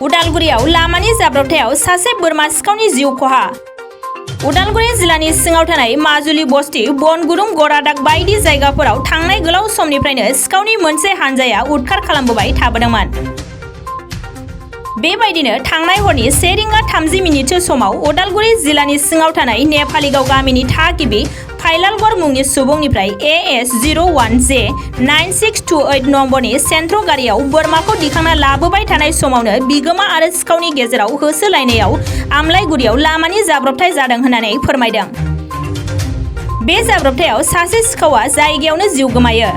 उदालगुरियाव लामानि जाब्रबथायाव सासे बोरमा सिखावनि जिउ खहा। उदालगुरि जिल्लानि सिङाव थानाय माजुलि बस्ति बनगुरुं गरादाग बायदि जायगाफोराव थांनाय गोलाव समनिफ्रायनो सिखावनि मोनसे हानजाया उदखार खालामबोबाय थाबोदोंमोन। बेबायदिनो थांनाय हरनि 1:30 समाव उदालगुरि जिल्लानि सिङाव थानाय नेपालिगाव गामिनि थागिबि फाइलालगर मुंनि सुबुंनिफ्राय AS01J9628 नम्बरनि सेन्ट्र गारियाव बोरमाखौ दिखांना लाबोबाय थानाय समावनो बिगोमा आरो सिखावनि गेजेराव होसोलायनायाव आमलायगुरियाव लामानि जाब्रबथाय जादों होननानै फोरमायदों। बे जाब्रबथायाव सासे सिखावा जायगायावनो जिउ गोमायो।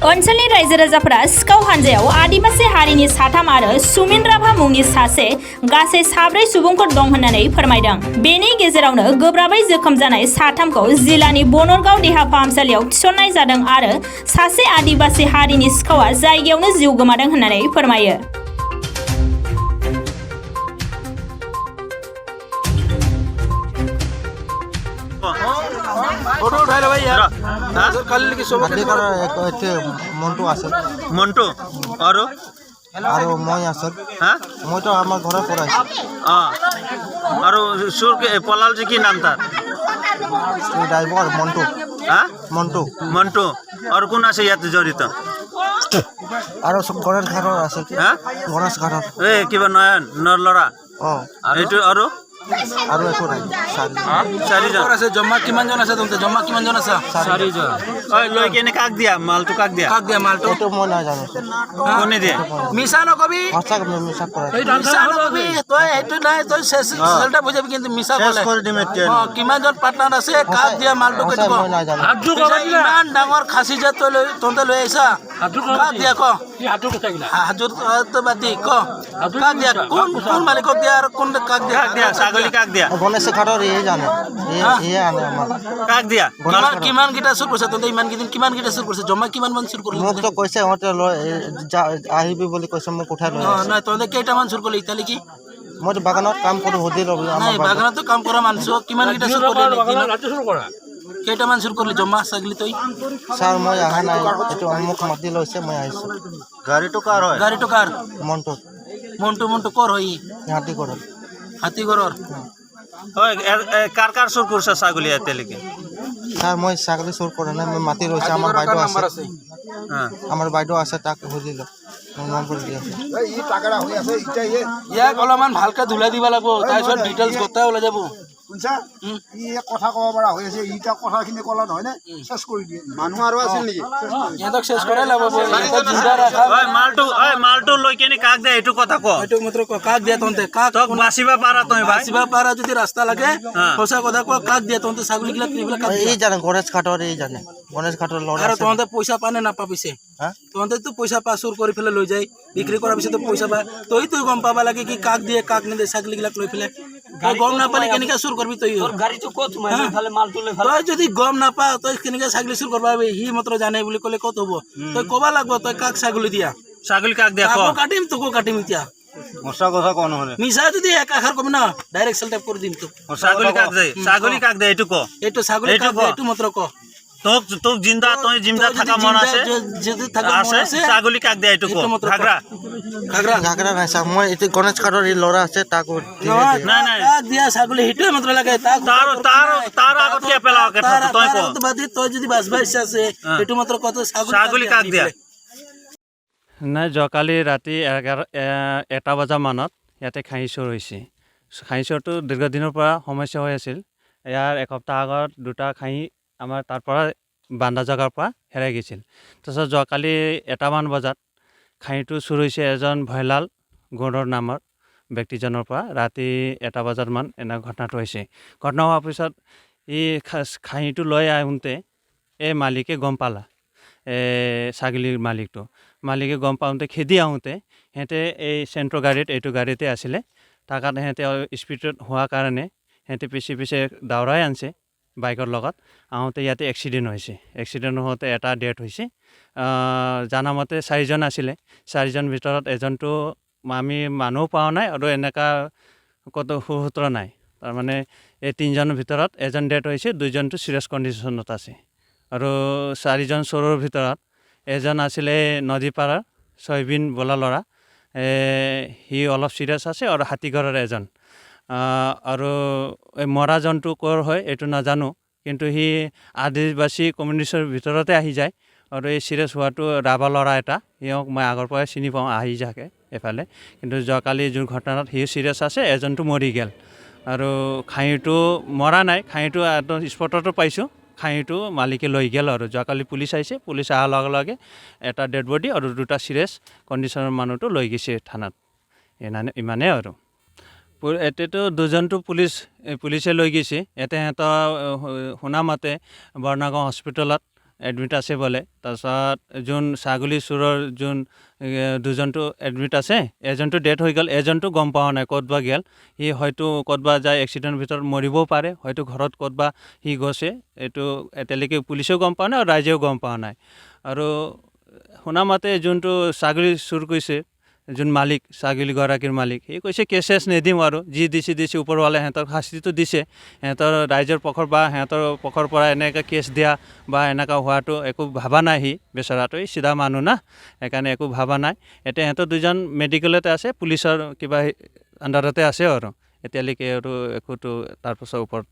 ओनसोलनि रायजो राजाफोरा सिखाव हानजायाव आदिबासि हारिनि 3 आरो सुमिन राभा मुंनि सासे गासै 4 सुबुंफोर दं होननानै फोरमायदों। बेनि गेजेरावनो गोब्राबै जोखोम जानाय 3खौ जिल्लानि बनरगाव देहा फाहामसालियाव थिसननाय जादों आरो सासे आदिबासि हारिनि सिखावा जायगायावनो जिउ गोमादों होननानै फोरमायो। फोटो उठा लो भाई यार। कल की सुबह মন্টু আছে मंटू और আৰু মই আছে हाँ মইতো আমাৰ ঘৰৰ পৰা আছো और सुर के पलाल जी की नाम था ড্ৰাইভাৰ মন্টু हाँ মন্টু मंटू और कौन আছে ইয়াত জড়িত আৰু গণেশ ঘাটৰ আছে हाँ গণেশ ঘাটৰ ए কিবা নয়ন নৰ লৰা এইটো আৰু আৰু একো নাই চাৰিজন আছে জমা কিমান জন আছে তুমি জমা কিমান জন আছে চাৰিজন ঐ লৈ কেনে কাক দিয়া মালটো কাক দিয়া মালটো এইটো মই নাজানো কোনে দিয়ে মিছা নকবি সঁচাক মিছা কৰা মিছা নকবি তই এইটো নাই তই চেলটা বুজাবি কিন্তু মিছা ক'লে কৰি দিম এতিয়া কিমান জন পাৰ্টনাৰ আছে কাক দিয়া মালটো কৈ দিব মই নাজানো ইমান ডাঙৰ খাচি যে তই লৈ তহঁতে লৈ আহিছা কাক দিয়া ক হাজুৰ তো বাদি ক কাক দিয়া কোন মালিকক দিয়া আৰু কোন কাক দিয়া ছাগলী কাক দিয়া গণেশ ঘাটৰ এই জানে এই আনে আমাৰ কাক দিয়া কিমান কিটা চুৰ কৰিছে তহঁতে ইমান কেইদিন কিমান কিটা চুৰ কৰিছে জমা কিমান মান চুৰ কৰিলে মোক তো কৈছে সিহঁতে আহিবি বুলি কৈছে মোক উঠাই লৈ নাই তহঁতে কেইটামান চুৰ কৰিলে ইতালি কি মইতো বাগানত কাম কৰো সুধি ল'বি নাই বাগানতো কাম কৰা মানুহ কিমান কিটা চুৰ কৰিলে কেইটামান চুৰ কৰিলে জমা ছাগলী তই ছাৰ মই অহা নাই এইটো মোক মাতি লৈছে মই আহিছো গাড়ীটো কাৰ হয় গাড়ীটো কাৰ মন্টু মন্টু কৰ হয় হাতীগড়ৰ হয় কাৰ চুৰ কৰিছে ছাগলী এতিয়ালৈকে ছাৰ মই ছাগলী চুৰ কৰা নাই মই মাতি লৈছে আমাৰ বাইদেউ আছে আমাৰ বাইদেউ আছে তাক সুধিলো নম্বৰ দি আছে ইয়াক অলপমান ভালকে ধুলাই দিব লাগিব তাৰপিছত ডিটেইলছ গোটাই ওলাই যাব শুনছা ই কথা ক'ব পৰা হৈ আছে ইটা কথাখিনি ক'লা নহয় নে চেছ কৰি দিয়ে মানুহ আৰু আছিল নেকি ইয়াক চেছ কৰাই লাগিব জিন্দা ৰাখা মালটো লৈ কেনে কাক দে এইটো কথা ক এইটো মাত্ৰ কাক দিয়া তহঁতে কাক বাচিবা পাৰা তই বাচিবা পাৰা যদি ৰাস্তা লাগে সঁচা কথা ক কাক দিয়া তহঁতে ছাগলী গিলা কিনিবলৈ কাক এই জানে গণেশ ঘাটৰ এই জানে গণেশ ঘাটৰ ল'ৰা আৰু তহঁতে পইচা পানে নাপাবিছে তহঁতেতো পইচা পা চুৰ কৰি পেলাই লৈ যায় বিক্ৰী কৰাৰ পিছতো পইচা পা তই গম পাবা লাগে কি কাক দিয়ে কাক নিদিয়ে ছাগলী গিলাক লৈ পেলাই তই গম নাপালে কেনেকৈ চুৰ করবি তুই গাড়িটো কত তাহলে মালটো লৈ তুই যদি গম নাপা তুই কেনেকৈ ছাগলী চুৰ কৰবা হি মাত্ৰ জানে বুলি কলে কত হব তুই কবা লাগব তুই কাক ছাগলী দিয়া ছাগলী কাক দিয়া কো কাটিম তোকো কাটিম এতিয়া মছা কথা কোন হলে মিছা যদি এক আখাৰ কবি না ডাইৰেক্ট সেল টাইপ কৰি দিম তো ছাগলী কাক দে এইটো কো এইটো ছাগলী কাক দে এইটো মাত্ৰ কো তোক জিন্দা থাকা মন আছে যদি থাকা মন আছে ছাগলী কাক দে এইটো কো ঘাগৰা নাই ছাৰ মই এইটো গণেশ ঘাটৰ এই ল'ৰা আছে তাকো নাই কাক দিয়া ছাগলী হেতুৱে মাত্ৰ লাগে তাৰ আগত কে পেলাও কে তই কো তই যদি বাসবা ইচ্ছা আছে এইটো মাত্ৰ কত ছাগলী কাক দিয়া নাই যোৱাকালি ৰাতি 1টা বজামানত ইয়াতে খাহী চোৰ হৈছে খাহী চোৰটো দীৰ্ঘদিনৰ পৰা সমস্যা হৈ আছিল ইয়াৰ এসপ্তাহ আগত 2টা খাহী আমাৰ তাৰ পৰা বান্দা জগাৰ পৰা হেৰাই গৈছিল তাৰপিছত যোৱাকালি 1টামান বজাত খাহীটো চুৰ হৈছে এজন ভয়লাল গৌৰৰ নামৰ ব্যক্তিজনৰ পৰা ৰাতি 1টা বজাত এনে ঘটনাটো হৈছে ঘটনা হোৱাৰ পিছত এই খাহীটো লৈ আহোঁতে এই মালিকে গম পালা ছাগলীৰ মালিকে গম পাওঁতে খেদি আহোঁতে সিহঁতে এই চেণ্ট্ৰ গাড়ীত এইটো গাড়ীতে আছিলে তাৰ কাৰণে সিহঁতে স্পীডত হোৱাৰ কাৰণে সিহঁতে পিছে দাউৰাই আনছে বাইকৰ লগত আহোঁতে ইয়াতে এক্সিডেণ্ট হৈছে এক্সিডেণ্ট হওঁতে এটা ডেথ হৈছে জানামতে 4জন আছিলে 4জন ভিতৰত এজনটো আমি মানুহ পোৱা নাই আৰু এনেকা কত সুসূত্ৰ নাই তাৰমানে এই 3জনৰ ভিতৰত এজন ডেথ হৈছে 2জনটো সিৰিয়াছ কণ্ডিশ্যনত আছে আৰু 4জন চোৰৰ ভিতৰত এজন আছিলে নদীপাৰাৰ ছয়বিন বোলা ল'ৰা সি অলপ চিৰিয়াছ আছে আৰু হাতীঘৰৰ এজন আৰু এই মৰা জন্তু ক'ৰ হয় এইটো নাজানো কিন্তু সি আদিবাসী কমিউনিটিৰ ভিতৰতে আহি যায় আৰু এই চিৰিয়াছ হোৱাটো ৰাভা ল'ৰা এটা সিহঁক মই আগৰ পৰাই চিনি পাওঁ আহি যাকে এফালে কিন্তু যোৱাকালি যোন ঘটনাত সি চিৰিয়াছ আছে এজনটো মৰি গ'ল আৰু খাহীটো মৰা নাই খাহীটো একদম স্পটতো পাইছোঁ খাহীটো মালিকে লৈ গ'ল আৰু যোৱাকালি পুলিচ আহিছে পুলিচ অহাৰ লগে লগে এটা ডেড বডি আৰু দুটা চিৰিয়াছ কণ্ডিশ্যনৰ মানুহটো লৈ গৈছে থানাত ইমানেই আৰু এতিয়াতো দুজনটো পুলিচে লৈ গৈছে ইয়াতে সিহঁতৰ শুনামতে বৰ্ণাগাঁও হস্পিটেলত এডমিট আছে বোলে তাৰপিছত যোন ছাগলী চোৰৰ যোন দুজনটো এডমিট আছে এজনটো ডেথ হৈ গ'ল এজনটো গম পোৱা নাই ক'ত বা গ'ল সি হয়তো ক'তবা যায় এক্সিডেণ্টৰ ভিতৰত মৰিবও পাৰে হয়তো ঘৰত ক'তবা সি গৈছে এইটো এতিয়ালৈকে পুলিচেও গম পোৱা নাই আৰু ৰাইজেও গম পোৱা নাই আৰু শুনামতে যোনটো ছাগলী চুৰ কৰিছে যোন মালিক ছাগলীগৰাকীৰ মালিক সি কৈছে কেছ নিদিম আৰু যি দিছে ওপৰৱালে সিহঁতৰ শাস্তিটো দিছে সিহঁতৰ ৰাইজৰ পক্ষৰ বা সিহঁতৰ পক্ষৰ পৰা এনেকৈ কেছ দিয়া বা এনেকুৱা হোৱাটো একো ভাবা নাই সি বেচৰাটো এই চিধা মানুহ না সেইকাৰণে একো ভাবা নাই এতিয়া সিহঁতৰ দুজন মেডিকেলতে আছে পুলিচৰ কিবা আণ্ডাৰতে আছে আৰু এতিয়ালৈকে আৰু একোতো তাৰপাছৰ ওপৰত